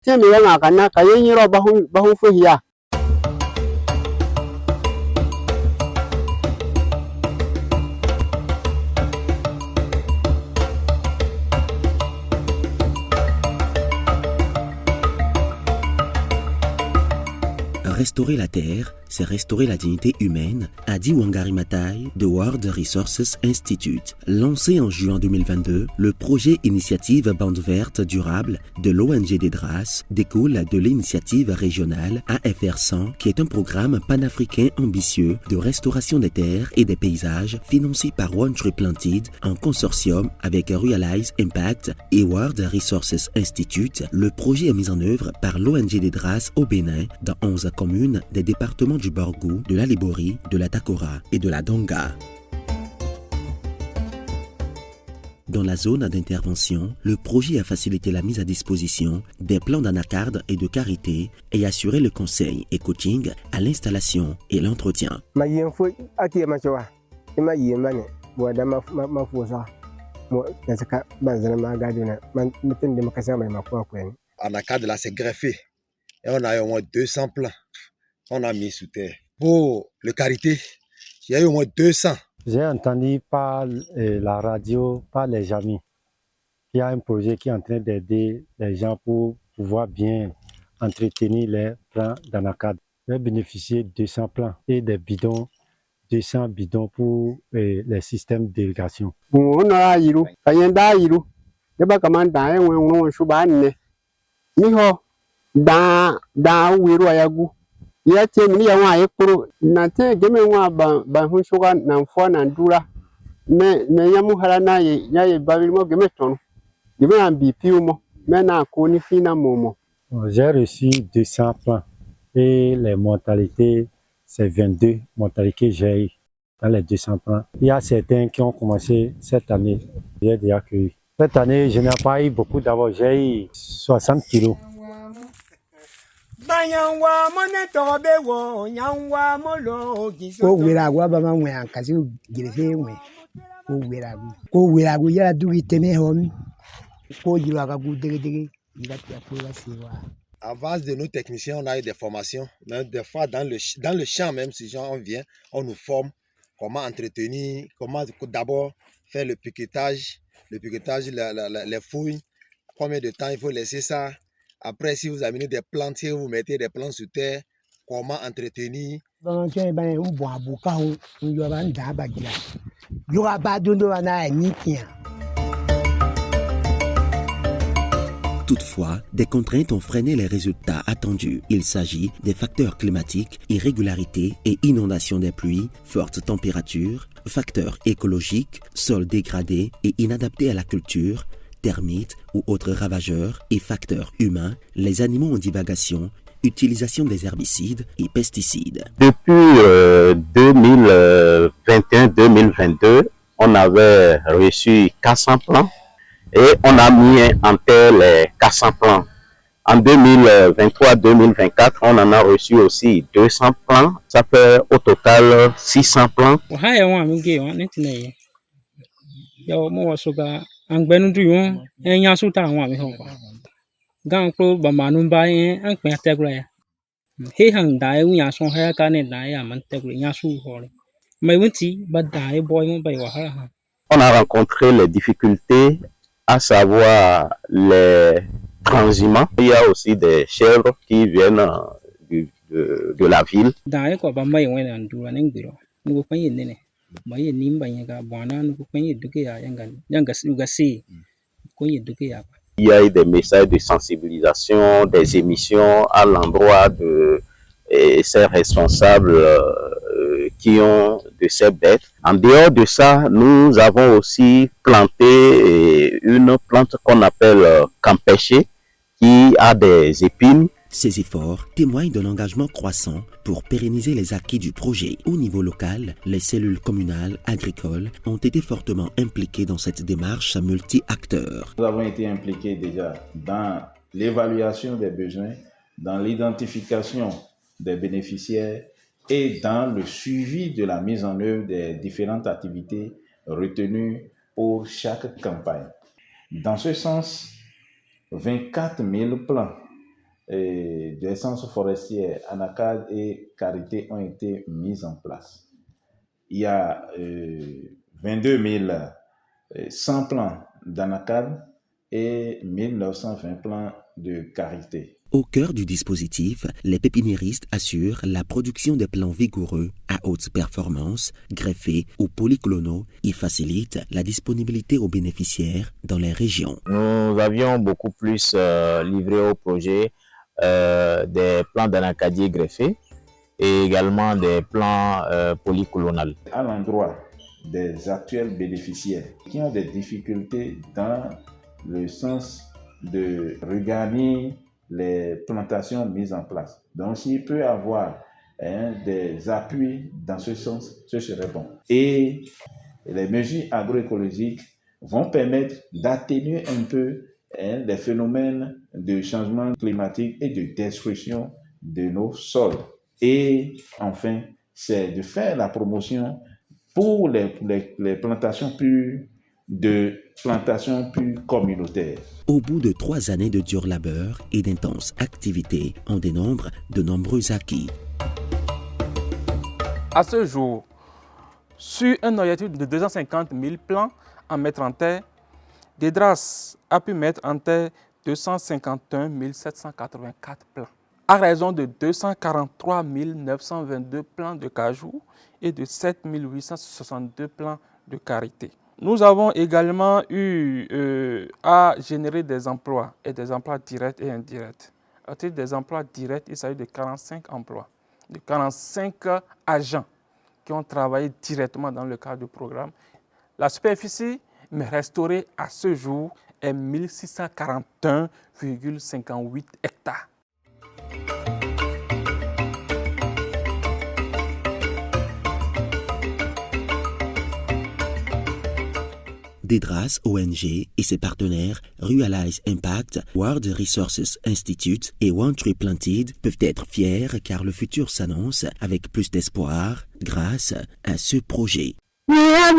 Tiens, mais là, quand il y a bahun fuhiya. Restaurer la terre, c'est restaurer la dignité humaine, a dit Wangari Maathai de World Resources Institute. Lancé en juin 2022, le projet Initiative Bande Verte Durable de l'ONG des DRAS découle de l'initiative régionale AFR100, qui est un programme panafricain ambitieux de restauration des terres et des paysages financé par One Tree Planted en consortium avec Realize Impact et World Resources Institute. Le projet est mis en œuvre par l'ONG des DRAS au Bénin dans 11 communes des départements du Borgou, de la Libori, de la Takora et de la Donga. Dans la zone d'intervention, le projet a facilité la mise à disposition des plans d'anacarde et de karité et assuré le conseil et coaching à l'installation et l'entretien. Anacarde là, c'est greffé. Et on a eu au moins 200 plants. On a mis sous terre. Pour le karité, il y a eu au moins 200. J'ai entendu par la radio, par les amis, qu'il y a un projet qui est en train d'aider les gens pour pouvoir bien entretenir les plants d'anacarde. J'ai bénéficié de 200 plants et des bidons, 200 bidons pour les systèmes d'irrigation. Ya ce mini ya wa ekuru na te geme wa ban hun shuga na mfo na ndura me ya muhala na ye babili mo geme ton geme ambi piumo me na ko ni fina momo. J'ai reçu 200 plans et les mortalités, c'est 22 mortalités que j'ai eu dans les 200 plans. Il y a certains qui ont commencé cette année, j'ai déjà cueilli. Cette année, je n'ai pas eu beaucoup d'abord, j'ai eu 60 kilos. À base de nos techniciens, on a eu des formations. Mais des fois, dans le champ, même si on vient, on nous forme comment entretenir, comment d'abord faire le piquetage, les fouilles, combien de temps il faut laisser ça. Après, si vous amenez des plantes, si vous mettez des plantes sur terre, comment entretenir. Toutefois, des contraintes ont freiné les résultats attendus. Il s'agit des facteurs climatiques, irrégularités et inondations des pluies, fortes températures, facteurs écologiques, sols dégradés et inadaptés à la culture, termites ou autres ravageurs et facteurs humains, les animaux en divagation, utilisation des herbicides et pesticides. Depuis 2021-2022, on avait reçu 400 plans et on a mis en terre les 400 plans. En 2023-2024, on en a reçu aussi 200 plans. Ça fait au total 600 plans. On a rencontré les difficultés, à savoir les transhumants. Il y a aussi des chèvres qui viennent de la ville. Il y a eu des messages de sensibilisation, des émissions à l'endroit de ces responsables qui ont de ces bêtes. En dehors de ça, nous avons aussi planté une plante qu'on appelle campéché, qui a des épines. Ces efforts témoignent de l'engagement croissant pour pérenniser les acquis du projet. Au niveau local, les cellules communales agricoles ont été fortement impliquées dans cette démarche multi-acteurs. Nous avons été impliqués déjà dans l'évaluation des besoins, dans l'identification des bénéficiaires et dans le suivi de la mise en œuvre des différentes activités retenues pour chaque campagne. Dans ce sens, 24 000 plans des centres forestiers Anacad et Carité ont été mis en place. Il y a 22 100 plans d'Anacad et 1920 plans de Carité. Au cœur du dispositif, les pépiniéristes assurent la production de plants vigoureux à haute performance, greffés ou polyclonaux et facilitent la disponibilité aux bénéficiaires dans les régions. Nous avions beaucoup plus livré au projet des plants d'anacadier greffés et également des plants polyclonaux. À l'endroit des actuels bénéficiaires qui ont des difficultés dans le sens de regagner les plantations mises en place. Donc, s'il peut y avoir des appuis dans ce sens, ce serait bon. Et les mesures agroécologiques vont permettre d'atténuer un peu les phénomènes de changement climatique et de destruction de nos sols. Et enfin, c'est de faire la promotion pour les plantations pures, de plantations pures communautaires. Au bout de 3 années de dur labeur et d'intenses activités, on dénombre de nombreux acquis. À ce jour, sur un objectif de 250 000 plants à mettre en terre, Dedras a pu mettre en terre 251 784 plants, à raison de 243 922 plants de cajou et de 7 862 plants de karité. Nous avons également eu à générer des emplois, et des emplois directs et indirects. À titre des emplois directs, il s'agit de 45 emplois, de 45 agents qui ont travaillé directement dans le cadre du programme. La superficie restaurée à ce jour est 1641,58 hectares. Dedras ONG et ses partenaires Realize Impact, World Resources Institute et One Tree Planted peuvent être fiers car le futur s'annonce avec plus d'espoir grâce à ce projet. La